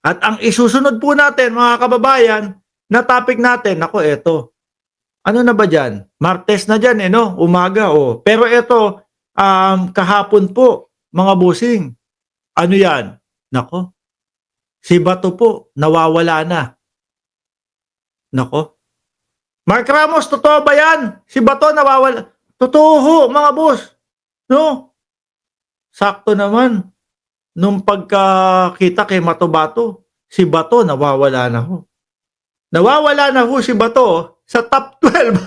At ang isusunod po natin mga kababayan na topic natin, naku eto, ano na ba diyan? Martes na diyan, eh, 'no, umaga, oh. Pero eto, kahapon po mga bossing, ano 'yan? Naku, si Bato po nawawala na. Naku, Mark Ramos, totoo ba 'yan? Si Bato nawawala, totoo ho mga boss, 'no? Sakto naman nung pagkakita kay Bato, si Bato nawawala na ho. Nawawala na ho si Bato sa top 12.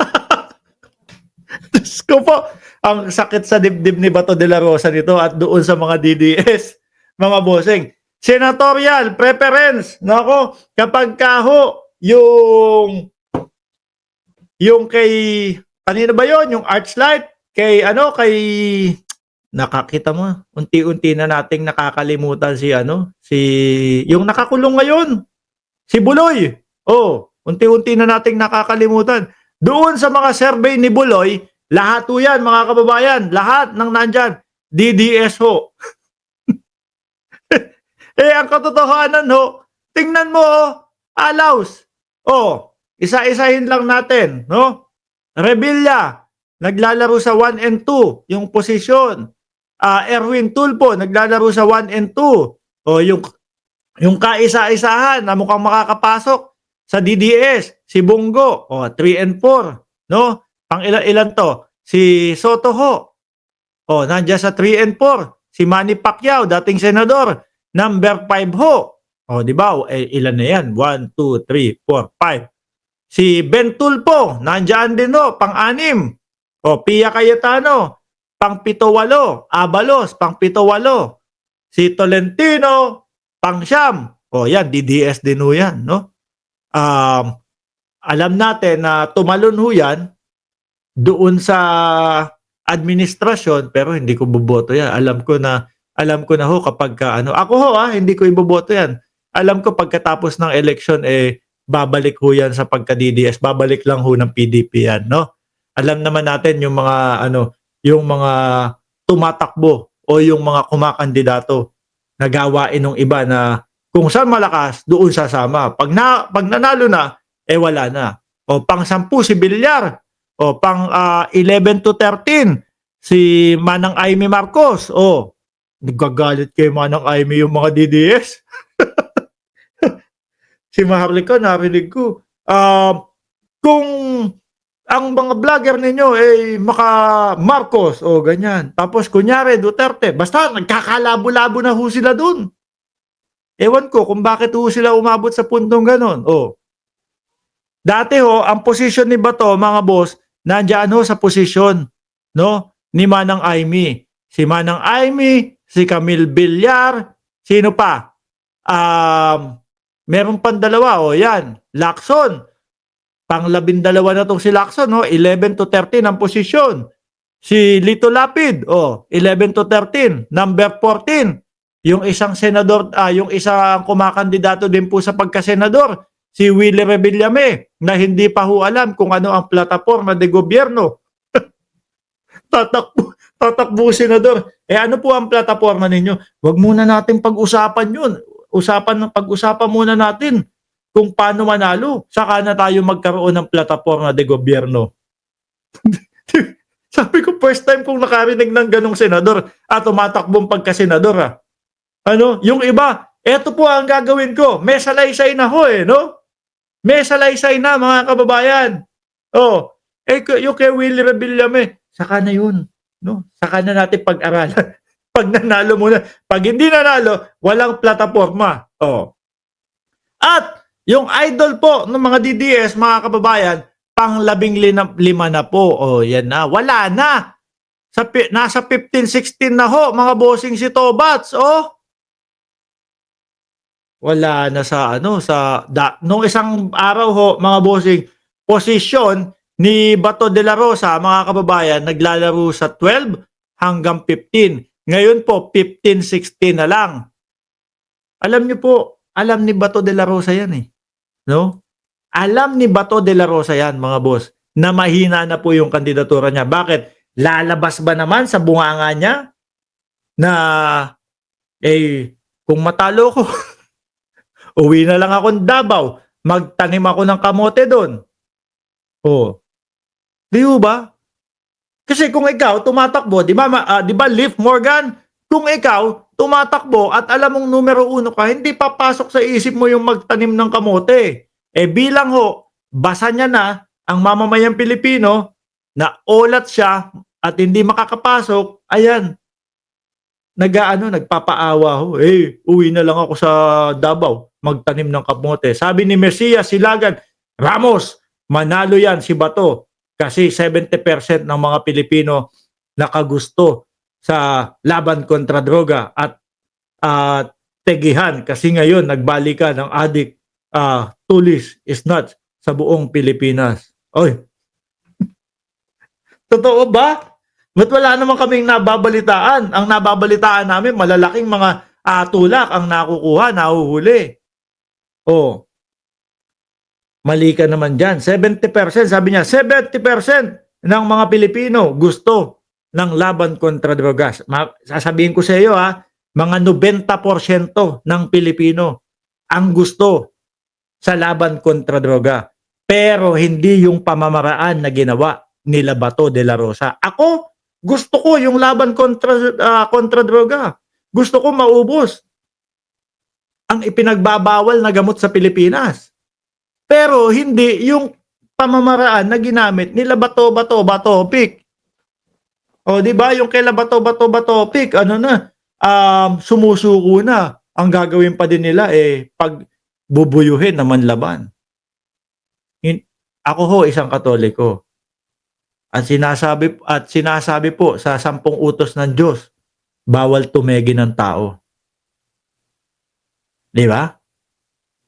Diyos ko po, ang sakit sa dibdib ni Bato de la Rosa nito at doon sa mga DDS, mga bossing. Senatorial preference, nako, kapag ka ho, yung kay, kanino ba yon, yung Archlight, kay ano, kay, nakakita mo, unti-unti na nating nakakalimutan si ano, si, yung nakakulong ngayon, si Buloy. Oh, unti-unti na nating nakakalimutan. Doon sa mga survey ni Buloy, lahat po yan mga kababayan, lahat ng nandyan, DDS ho. Eh ang katotohanan ho, tingnan mo oh, Alaus. Oh, isa-isahin lang natin, no? Revilla, naglalaro sa 1 and 2, yung posisyon. Erwin Tulfo, naglalaro sa 1 and 2. O yung kaisa-isahan na mukhang makakapasok sa DDS, si Bongo, o 3 and 4, no? Pang ilan to? Si Soto ho. O nandiyan sa 3 and 4, si Manny Pacquiao, dating senador, number 5 ho. O di ba? Ilan na yan? 1 2 3 4 5. Si Ben Tulfo, nandiyan din ho, pang-6. O Pia Cayetano, pang-7-8. Abalos, pang-7-8. Si Tolentino, pang-9. O yan, DDS din ho yan, no? Alam natin na tumalon ho yan doon sa administrasyon, pero hindi ko boboto yan. Alam ko na ho kapag ano, ako ho hindi ko iboboto yan. Alam ko pagkatapos ng election babalik ho yan sa pagka-DDS, babalik lang ho ng PDP yan, no? Alam naman natin yung mga yung mga tumatakbo o yung mga kumakandidato na gawain ng iba na kung saan malakas, doon sasama. Pag nanalo na, wala na. O pang-10 si Villar, o pang 11 to 13 si Manang Aimee Marcos. O nagagalit kay Manang Aimee yung mga DDS. Si Maharlika, narinig ko. Kung ang mga vlogger ninyo maka Marcos o ganyan. Tapos kunyari Duterte, basta nagkakalabo-labo na ho sila dun. Ewan ko kung bakit ho sila umabot sa puntong ganon. O, dati ho, ang posisyon ni Bato, mga boss, nandiyan ho sa posisyon, no, ni Manang Aimee. Si Manang Aimee, si Camille Villar, sino pa? Meron pang dalawa, yan, Lacson. Pang-12 na tong si Lacson, no? 11 to 13 ang posisyon. Si Lito Lapid, 11 to 13. Number 14, yung isang senador, yung isang kumakandidato din po sa pagkasenador, si Willie Revillame, na hindi pa ho alam kung ano ang plataforma de gobyerno. Tatakbo senador. Ano po ang plataforma ninyo? Wag muna natin pag-usapan yun. Pag-usapan muna natin kung paano manalo. Saka na tayo magkaroon ng plataforma de gobyerno. Sabi ko, first time kong nakarinig ng ganong senador at tumatakbong pagka-senador. Ano? Yung iba, eto po ang gagawin ko. May salaysay na ho no? May salaysay na mga kababayan. Yung kay Willie Revillame, saka na yun. No? Saka na natin pag-aralan. Pag nanalo muna. Pag hindi nanalo, walang plataforma. At yung idol po ng mga DDS, mga kababayan, pang-15 na po. Yan na. Wala na. Nasa 15-16 na ho, mga bossing si Tobats. Wala na sa nung isang araw ho, mga bossing, posisyon ni Bato de la Rosa, mga kababayan, naglalaro sa 12 hanggang 15. Ngayon po, 15-16 na lang. Alam niyo po, alam ni Bato de la Rosa yan no? Alam ni Bato de la Rosa yan, mga boss, na mahina na po yung kandidatura niya. Bakit? Lalabas ba naman sa bunganga niya na kung matalo ko Uwi na lang akong Davao, magtanim ako ng kamote do'n. Oh, 'di ho ba? Kasi kung ikaw tumatakbo, 'di ba 'di ba Liv Morgan, kung ikaw tumatakbo at alam mong numero 1 ka, hindi papasok sa isip mo yung magtanim ng kamote. Eh, bilang ho, basa niya na ang mamamayang Pilipino, na olat siya at hindi makakapasok, ayan, nagpapaawa ho, "Eh, uwi na lang ako sa Davao, magtanim ng kamote." Sabi ni Mesias Silagan, "Ramos, manalo 'yan si Bato kasi 70% ng mga Pilipino nakagusto sa laban kontra droga at tegihan kasi ngayon nagbalikan ang adik, tulis, snatch sa buong Pilipinas." Oy, totoo ba? Ba't wala naman kaming nababalitaan? Ang nababalitaan namin malalaking mga, tulak ang nakukuha, nahuhuli. Oh, mali ka naman diyan. 70% sabi niya, 70% ng mga Pilipino gusto ng laban kontra drogas. Sasabihin ko sa iyo mga 90% ng Pilipino ang gusto sa laban kontra droga. Pero hindi yung pamamaraan na ginawa nila Bato de la Rosa. Ako, gusto ko yung laban kontra droga. Gusto ko maubos ang ipinagbabawal na gamot sa Pilipinas. Pero hindi yung pamamaraan na ginamit nila Bato, Pic. O, di ba? Yung kay Bato, Pic, sumusuko na. Ang gagawin pa din nila, pagbubuyuhin naman laban. Ako ho, isang Katoliko. At sinasabi po sa 10 utos ng Diyos, bawal tumegi ng tao. Di ba?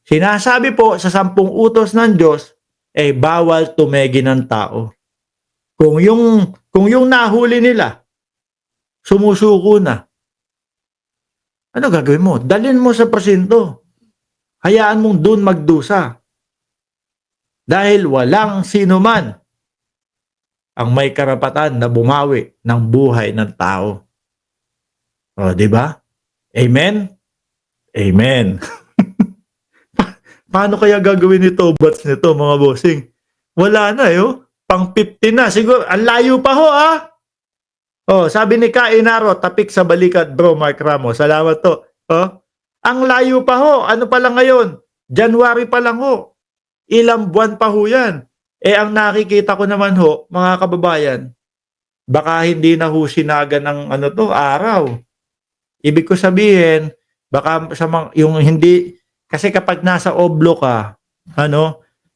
Sinasabi po sa 10 utos ng Diyos, bawal tumegi ng tao. Kung yung nahuli nila, sumusuko na, ano gagawin mo? Dalhin mo sa presinto. Hayaan mong dun magdusa. Dahil walang sino man ang may karapatan na bumawi ng buhay ng tao. O, di ba? Amen? Amen. Paano kaya gagawin nito, bats nito, mga bossing? Wala na, pang 50 na. Siguro, ang layo pa ho, sabi ni Kainaro, tapik sa balikat, bro, Mark Ramos. Salamat to. Ang layo pa ho. Ano pa lang ngayon? January pa lang ho. Ilang buwan pa ho yan. Ang nakikita ko naman ho, mga kababayan, baka hindi na ho sinaga ng araw. Ibig ko sabihin, baka yung hindi, kasi kapag nasa oblo ka,